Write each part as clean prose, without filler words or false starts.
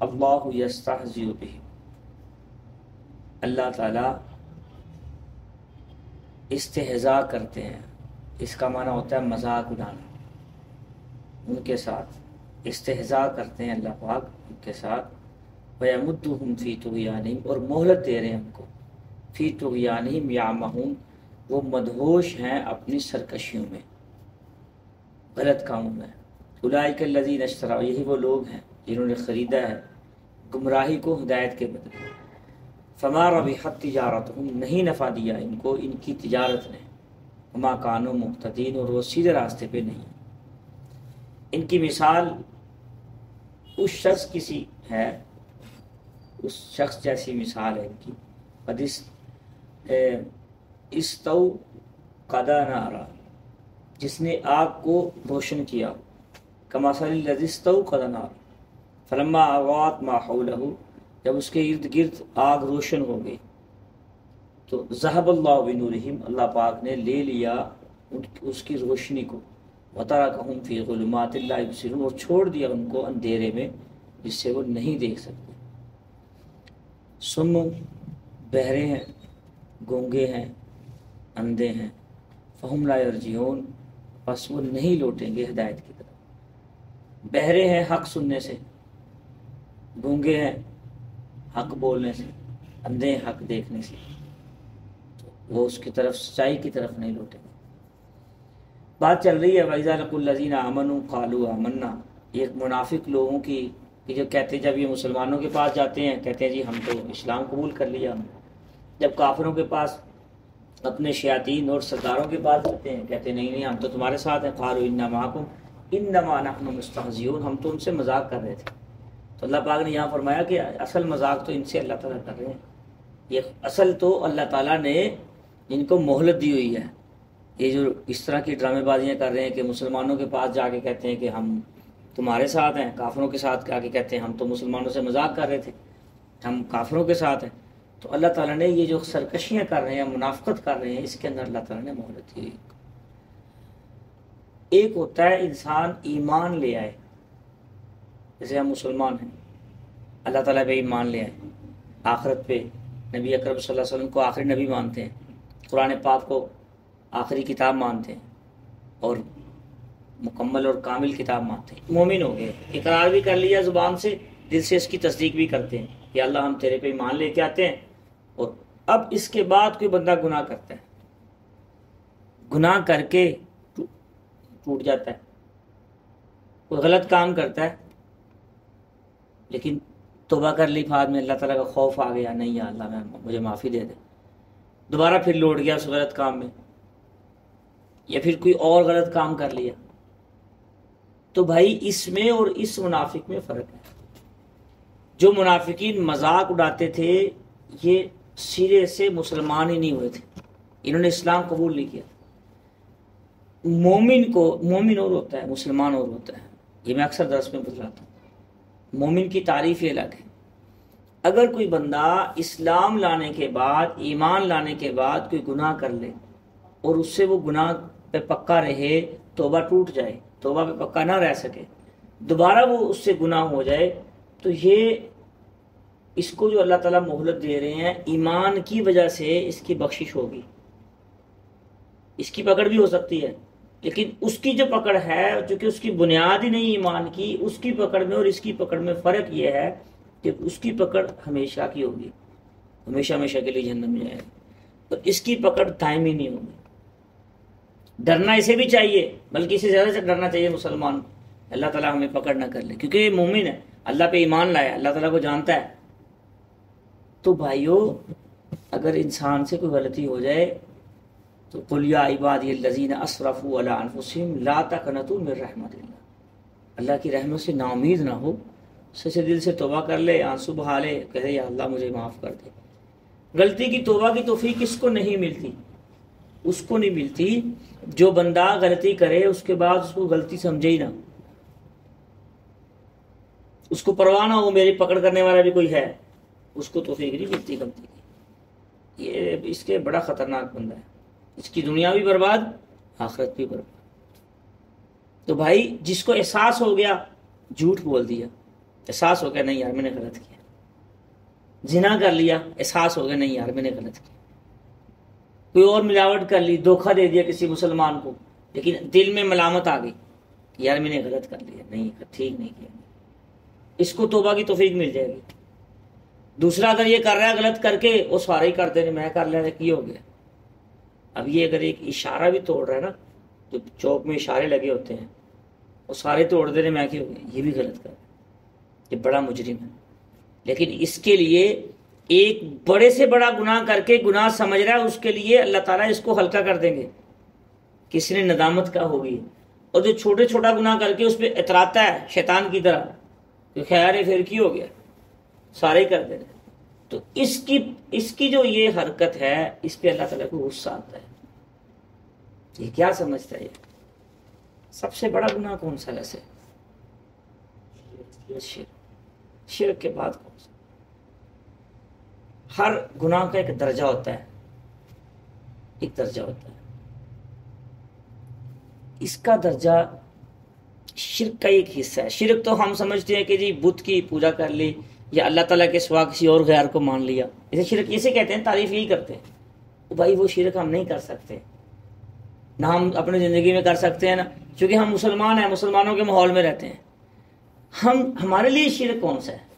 اللہ یستہزئ بہم، اللہ تعالیٰ استہزاء کرتے ہیں، اس کا معنی ہوتا ہے مذاق اڑانا، ان کے ساتھ استہزاء کرتے ہیں اللہ پاک ان کے ساتھ۔ وَيَمُدُّهُمْ فِي طُغْيَانِهِمْ، اور مہلت دے رہے ہیں ان کو، فی طغیانہم یعمہون، وہ مدہوش ہیں اپنی سرکشیوں میں، غلط کاموں میں۔ اولئک الذین اشتروا، یہی وہ لوگ ہیں جنہوں نے خریدا ہے گمراہی کو ہدایت کے بدلے۔ فما ربحت تجارتہم، نہیں نفع دیا ان کو ان کی تجارت نے، وما کانوا مہتدین، اور وہ سیدھے راستے پہ نہیں۔ ان کی مثال اس شخص کی سی ہے، اس شخص جیسی مثال ہے ان کی، استوقد نارا، جس نے آگ کو روشن کیا، کمثل الذی استوقد نارا فلما اضاءت ما حولہ، جب اس کے ارد گرد آگ روشن ہو گئی تو ذہب اللہ بنورہم، اللہ پاک نے لے لیا اس کی روشنی کو، وترکہم فی ظلمات لا یبصرون، اور چھوڑ دیا ان کو اندھیرے میں جس سے وہ نہیں دیکھ سکتے۔ سم، بہرے ہیں، گونگے ہیں، اندھے ہیں، فہم لا یرجعون، بس وہ نہیں لوٹیں گے ہدایت کی طرف۔ بہرے ہیں حق سننے سے، گونگے ہیں حق بولنے سے، اندھے ہیں حق دیکھنے سے، تو وہ اس کی طرف، سچائی کی طرف نہیں لوٹیں گے۔ بات چل رہی ہے وَإِذَا لَقُوا الَّذِينَ آمَنُوا قَالُوا آمَنَّا، یہ منافق لوگوں کی کہ جو کہتے ہیں، جب یہ مسلمانوں کے پاس جاتے ہیں کہتے ہیں جی ہم تو اسلام قبول کر لیا ہم، جب کافروں کے پاس، اپنے شیاطین اور سرداروں کے پاس جاتے ہیں کہتے ہیں نہیں نہیں ہم تو تمہارے ساتھ ہیں، قالوا انا معکم انما نحن مستہزئون، ہم تو ان سے مذاق کر رہے تھے۔ تو اللہ پاک نے یہاں فرمایا کہ اصل مذاق تو ان سے اللہ تعالیٰ کر رہے ہیں، یہ اصل تو اللہ تعالیٰ نے ان کو مہلت دی ہوئی ہے۔ یہ جو اس طرح کی ڈرامے بازیاں کر رہے ہیں کہ مسلمانوں کے پاس جا کے کہتے ہیں کہ ہم تمہارے ساتھ ہیں، کافروں کے ساتھ آ کے کہتے ہیں ہم تو مسلمانوں سے مذاق کر رہے تھے، ہم کافروں کے ساتھ ہیں، تو اللہ تعالیٰ نے یہ جو سرکشیاں کر رہے ہیں، منافقت کر رہے ہیں، اس کے اندر اللہ تعالیٰ نے مہلت دی۔ ایک ہوتا ہے انسان ایمان لے آئے، جیسے ہم مسلمان ہیں، اللہ تعالیٰ پہ ایمان لے آئے، آخرت پہ، نبی اکرم صلی اللہ علیہ وسلم کو آخری نبی مانتے ہیں، قرآن پاک کو آخری کتاب مانتے ہیں اور مکمل اور کامل کتاب مانتے ہیں، مومن ہو گئے، اقرار بھی کر لیا زبان سے، دل سے اس کی تصدیق بھی کرتے ہیں کہ اللہ ہم تیرے پہ ایمان لے کے آتے ہیں۔ اور اب اس کے بعد کوئی بندہ گناہ کرتا ہے، گناہ کر کے ٹوٹ جاتا ہے، کوئی غلط کام کرتا ہے لیکن توبہ کر لی، بعد میں اللہ تعالیٰ کا خوف آ گیا، نہیں یا اللہ مجھے معافی دے دے، دوبارہ پھر لوٹ گیا اس غلط کام میں، یا پھر کوئی اور غلط کام کر لیا، تو بھائی اس میں اور اس منافق میں فرق ہے۔ جو منافقین مذاق اڑاتے تھے یہ سرے سے مسلمان ہی نہیں ہوئے تھے، انہوں نے اسلام قبول نہیں کیا۔ مومن کو، مومن اور ہوتا ہے، مسلمان اور ہوتا ہے، یہ میں اکثر درس میں بتلاتا ہوں۔ مومن کی تعریف یہ الگ ہے۔ اگر کوئی بندہ اسلام لانے کے بعد، ایمان لانے کے بعد کوئی گناہ کر لے اور اس سے وہ گناہ پہ پکا رہے، توبہ ٹوٹ جائے، توبہ پہ پکا نہ رہ سکے، دوبارہ وہ اس سے گناہ ہو جائے، تو یہ اس کو جو اللہ تعالیٰ مہلت دے رہے ہیں، ایمان کی وجہ سے اس کی بخشش ہوگی، اس کی پکڑ بھی ہو سکتی ہے، لیکن اس کی جو پکڑ ہے چونکہ اس کی بنیاد ہی نہیں ایمان کی، اس کی پکڑ میں اور اس کی پکڑ میں فرق یہ ہے کہ اس کی پکڑ ہمیشہ کی ہوگی، ہمیشہ ہمیشہ کے لیے جہنم میں جائے گا، اور اس کی پکڑ دائمی نہیں ہوگی۔ ڈرنا اسے بھی چاہیے، بلکہ اسے زیادہ سے ڈرنا چاہیے مسلمان، اللہ تعالیٰ ہمیں پکڑ نہ کر لے، کیونکہ یہ مومن ہے، اللہ پہ ایمان لایا، اللہ تعالیٰ کو جانتا ہے۔ تو بھائیو، اگر انسان سے کوئی غلطی ہو جائے تو قل یا عبادی الذین اسرفوا علی انفسہم لا تقنطوا من رحمت اللہ، اللہ کی رحمت سے نا امید نہ ہو، سچے دل سے توبہ کر لے، آنسو بہا لے، کہے یا اللہ مجھے معاف کر دے۔ غلطی کی توبہ کی توفیق کس کو نہیں ملتی؟ اس کو نہیں ملتی جو بندہ غلطی کرے اس کے بعد اس کو غلطی سمجھے ہی نہ، اس کو پرواہ نہ ہو میری پکڑ کرنے والا بھی کوئی ہے، اس کو توفیق نہیں ملتی غلطی کی۔ یہ اس کے بڑا خطرناک بندہ ہے، اس کی دنیا بھی برباد، آخرت بھی برباد۔ تو بھائی جس کو احساس ہو گیا، جھوٹ بول دیا، احساس ہو گیا نہیں یار میں نے غلط کیا، زنا کر لیا، احساس ہو گیا نہیں یار میں نے غلط کیا، کوئی اور ملاوٹ کر لی، دھوکہ دے دیا کسی مسلمان کو، لیکن دل میں ملامت آ گئی کہ یار میں نے غلط کر لیا، نہیں ٹھیک نہیں کیا، اس کو توبہ کی توفیق مل جائے گی۔ دوسرا اگر یہ کر رہا ہے غلط کر کے، وہ سارے ہی کرتے ہیں میں کر لیا کی ہو گیا۔ اب یہ اگر ایک اشارہ بھی توڑ رہا ہے نا، جو چوک میں اشارے لگے ہوتے ہیں وہ سارے توڑ دے رہے میں کی ہو گیا، یہ بھی غلط کر رہا ہے، یہ بڑا مجرم ہے۔ لیکن اس کے لیے ایک بڑے سے بڑا گناہ کر کے گناہ سمجھ رہا ہے، اس کے لیے اللہ تعالیٰ اس کو ہلکا کر دیں گے، کسی نے ندامت کا ہوگی۔ اور جو چھوٹے چھوٹا گناہ کر کے اس پہ اتراتا ہے شیطان کی طرح کہ خیر ہے پھر کی ہو گیا، سارے ہی کر دے رہے، تو اس کی جو یہ حرکت ہے اس پہ اللہ تعالیٰ کو غصہ آتا ہے۔ یہ کیا سمجھتا ہے؟ سب سے بڑا گناہ کون سا ویسے؟ شرک کے بعد کون سا؟ ہر گناہ کا ایک درجہ ہوتا ہے، ایک درجہ ہوتا ہے، اس کا درجہ شرک کا ایک حصہ ہے۔ شرک تو ہم سمجھتے ہیں کہ جی بت کی پوجا کر لی یا اللہ تعالیٰ کے سوا کسی اور غیر کو مان لیا، اسے شرک اسے کہتے ہیں، تعریف یہی کرتے ہیں بھائی وہ شرک ہم نہیں کر سکتے، نہ ہم اپنی زندگی میں کر سکتے ہیں نا، چونکہ ہم مسلمان ہیں، مسلمانوں کے ماحول میں رہتے ہیں۔ ہمارے لیے شرک کون سا ہے؟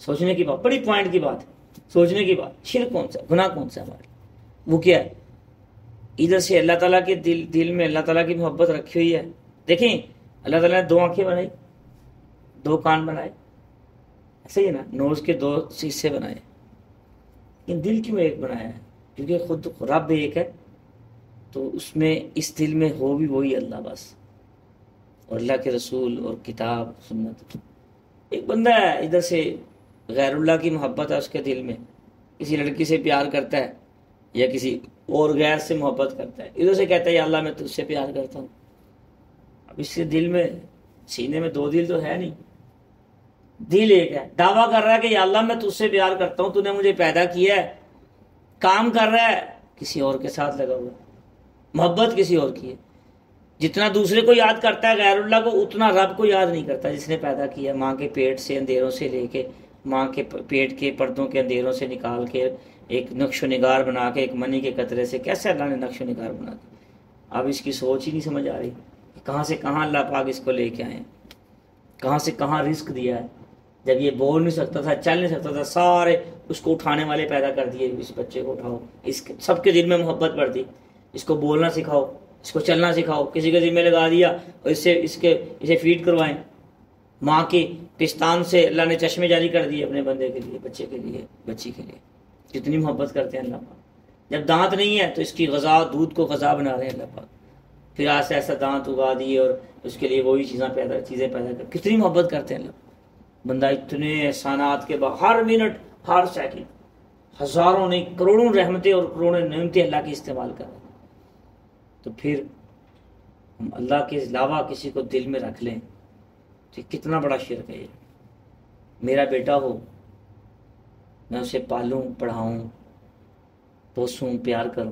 سوچنے کی بات، بڑی پوائنٹ کی بات ہے، سوچنے کی بات، شرک کون سا ہے، گناہ کون سا ہے ہمارے لیے؟ وہ کیا ہے؟ ادھر سے اللہ تعالیٰ کے دل میں اللہ تعالیٰ کی محبت رکھی ہوئی ہے۔ دیکھیں اللہ تعالیٰ نے 2 آنکھیں بنائی، 2 کان بنائے، ایسے ہی نا، نوز کے 2 حصے بنائے، لیکن دل کیوں ایک بنایا ہے؟ کیونکہ خود رب ایک ہے، تو اس میں اس دل میں ہو بھی وہی اللہ بس، اور اللہ کے رسول اور کتاب سنت۔ ایک بندہ ہے ادھر سے غیر اللہ کی محبت ہے اس کے دل میں، کسی لڑکی سے پیار کرتا ہے یا کسی اور غیر سے محبت کرتا ہے، ادھر سے کہتا ہے یا اللہ میں تجھ سے پیار کرتا ہوں۔ اب اس کے دل میں، سینے میں 2 دل تو ہے نہیں، دل ایک ہے، دعویٰ کر رہا ہے کہ یا اللہ میں تجھ سے پیار کرتا ہوں، تو نے مجھے پیدا کیا ہے، کام کر رہا ہے کسی اور کے ساتھ لگا ہوا، محبت کسی اور کی ہے۔ جتنا دوسرے کو یاد کرتا ہے غیر اللہ کو، اتنا رب کو یاد نہیں کرتا جس نے پیدا کیا، ماں کے پیٹ سے اندھیروں سے لے کے، ماں کے پیٹ کے پردوں کے اندھیروں سے نکال کے ایک نقش و نگار بنا کے، ایک منی کے قطرے سے کیسے اللہ نے نقش و نگار بنا دی۔ اب اس کی سوچ ہی نہیں سمجھ آ رہی کہ کہاں سے کہاں اللہ پاک اس کو لے کے آئے، کہاں سے کہاں رزق دیا ہے۔ جب یہ بول نہیں سکتا تھا، چل نہیں سکتا تھا، سارے اس کو اٹھانے والے پیدا کر دیے، اس بچے کو اٹھاؤ، اس سب کے دل میں محبت بڑھ دی، اس کو بولنا سکھاؤ، اس کو چلنا سکھاؤ، کسی کے ذمہ لگا دیا اور اسے فیڈ کروائیں۔ ماں کے پستان سے اللہ نے چشمے جاری کر دیے اپنے بندے کے لیے، بچے کے لیے، بچی کے لیے۔ جتنی محبت کرتے ہیں اللہ پاک۔ جب دانت نہیں ہے تو اس کی غذا، دودھ کو غذا بنا رہے ہیں اللہ پاک، پھر ایسا ایسا دانت اگا دیے اور اس کے لیے وہی چیزیں پیدا کر، کتنی محبت کرتے ہیں اللہ۔ بندہ اتنے احسانات کے بعد ہر منٹ، ہر سیکنڈ ہزاروں نہیں کروڑوں رحمتیں اور کروڑوں نعمتیں اللہ کی استعمال کر رہے ہیں، تو پھر ہم اللہ کے علاوہ کسی کو دل میں رکھ لیں تو کتنا بڑا شرک ہے۔ یہ میرا بیٹا ہو، میں اسے پالوں، پڑھاؤں، پوسوں، پیار کروں،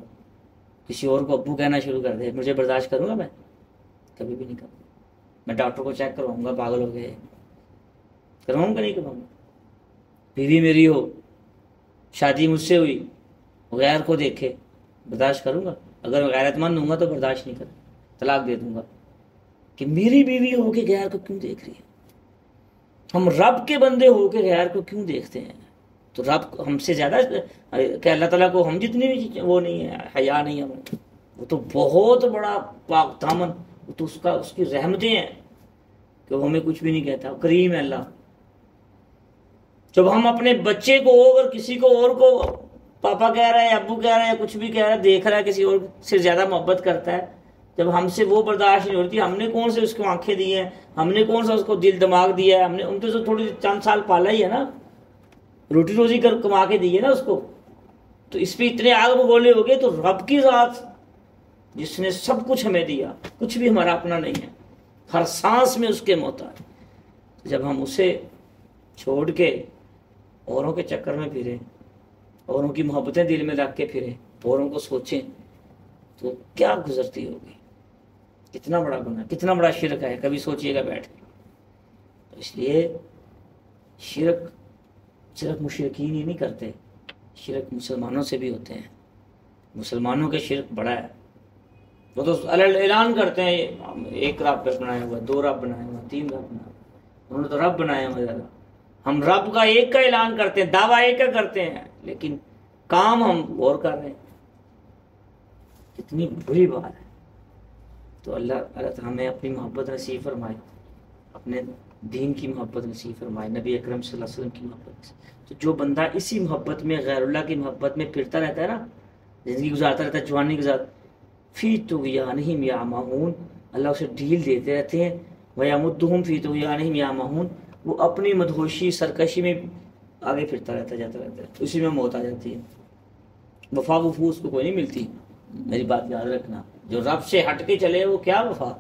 کسی اور کو ابو کہنا شروع کر دے، مجھے برداشت کروں گا؟ میں کبھی بھی نہیں کروں گا۔ میں ڈاکٹر کو چیک کرواؤں گا، پاگل ہو گئے، کرواؤں گا نہیں کرواؤں گا۔ بیوی میری ہو، شادی مجھ سے ہوئی، غیر کو دیکھے، برداشت کروں گا؟ اگر میں غیرت مند ہوں گا تو برداشت نہیں کروں، طلاق دے دوں گا کہ میری بیوی ہو کے غیر کو کیوں دیکھ رہی ہے۔ ہم رب کے بندے ہو کے غیر کو کیوں دیکھتے ہیں؟ تو رب ہم سے زیادہ کہ اللہ تعالیٰ کو ہم جتنی بھی وہ نہیں ہے، حیا نہیں ہے، وہ تو بہت بڑا پاک دامن، وہ تو اس کی رحمتیں ہیں کہ وہ ہمیں کچھ بھی نہیں کہتا، کریم ہے اللہ۔ جب ہم اپنے بچے کو اگر کسی کو اور کو پاپا کہہ رہا ہے، ابو کہہ رہا ہے، یا کچھ بھی کہہ رہا ہے، دیکھ رہا ہے کسی اور سے زیادہ محبت کرتا ہے، جب ہم سے وہ برداشت نہیں ہوتی، ہم نے کون سے اس کو آنکھیں دی ہیں، ہم نے کون سا اس کو دل دماغ دیا ہے، ہم نے ان کے تھوڑی چند سال پالا ہی ہے نا، روٹی روزی کر کما کے دی ہے نا اس کو، تو اس پہ اتنے آگ بگولے ہو گئے۔ تو رب کی ذات جس نے سب کچھ ہمیں دیا، کچھ بھی ہمارا اپنا نہیں ہے، ہر سانس میں اس کے محتاج، جب ہم اسے چھوڑ کے اوروں کے چکر میں پھریں، اوروں کی محبتیں دل میں رکھ کے پھریں، اوروں کو سوچیں، تو کیا گزرتی ہوگی؟ کتنا بڑا گناہ، کتنا بڑا شرک ہے، کبھی سوچئے گا بیٹھ کے۔ اس لیے شرک صرف مشرکین ہی نہیں کرتے، شرک مسلمانوں سے بھی ہوتے ہیں. مسلمانوں کے شرک بڑا ہے. وہ تو اعلان کرتے ہیں ایک رب بنایا ہوا، 2 رب بنایا ہوا، 3 رب بنایا ہوا. انہوں نے تو رب بنایا ہوا زیادہ. ہم رب کا ایک کا اعلان کرتے ہیں، دعویٰ ایک کا کرتے ہیں، لیکن کام ہم اور کر رہے ہیں. کتنی بری بات ہے. تو اللہ تعالیٰ ہمیں اپنی محبت نصیب فرمائے، اپنے دین کی محبت نصیب فرمائے، نبی اکرم صلی اللہ علیہ وسلم کی محبت نصیب. تو جو بندہ اسی محبت میں، غیر اللہ کی محبت میں پھرتا رہتا ہے نا، زندگی گزارتا رہتا ہے جوانی کے ساتھ، فی طغیانہم یعمہون، اللہ اسے ڈھیل دیتے رہتے ہیں. ویمدہم فی طغیانہم یعمہون، وہ اپنی مدہوشی سرکشی میں آگے پھرتا رہتا جاتا رہتا ہے، اسی میں موت آ جاتی ہے. وفا اس کو کوئی نہیں ملتی. میری بات یاد رکھنا، جو رب سے ہٹ کے چلے وہ کیا وفا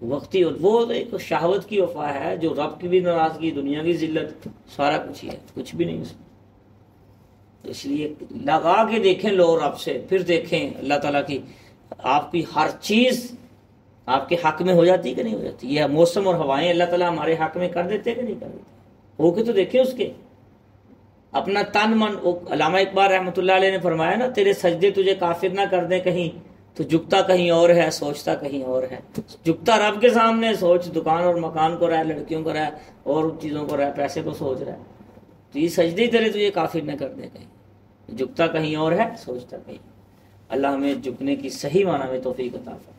وقتی، اور وہ ایک شہوت کی وفا ہے جو رب کی بھی ناراضگی، دنیا کی ذلت، سارا کچھ ہی ہے، کچھ بھی نہیں اس میں. اس لیے لگا کے دیکھیں لو رب سے، پھر دیکھیں اللہ تعالیٰ کی آپ کی ہر چیز آپ کے حق میں ہو جاتی ہے کہ نہیں ہو جاتی. یہ موسم اور ہوائیں اللہ تعالیٰ ہمارے حق میں کر دیتے کہ نہیں کر دیتے؟ ہو کے تو دیکھیں اس کے. اپنا تن من، علامہ اقبال رحمۃ اللہ علیہ نے فرمایا نا، تیرے سجدے تجھے کافر نہ کر دیں کہیں، تو جھکتا کہیں اور ہے، سوچتا کہیں اور ہے. جھکتا رب کے سامنے، سوچ دکان اور مکان کو رہا ہے، لڑکیوں کو رہا ہے، اور چیزوں کو رہا ہے، پیسے کو سوچ رہا ہے. تو یہ سجدے تیرے تجھے کافر نہ کر دیں کہیں، جھکتا کہیں اور ہے، سوچتا کہیں. اللہ ہمیں جھکنے کی صحیح معنی میں توفیق عطا فرمائے.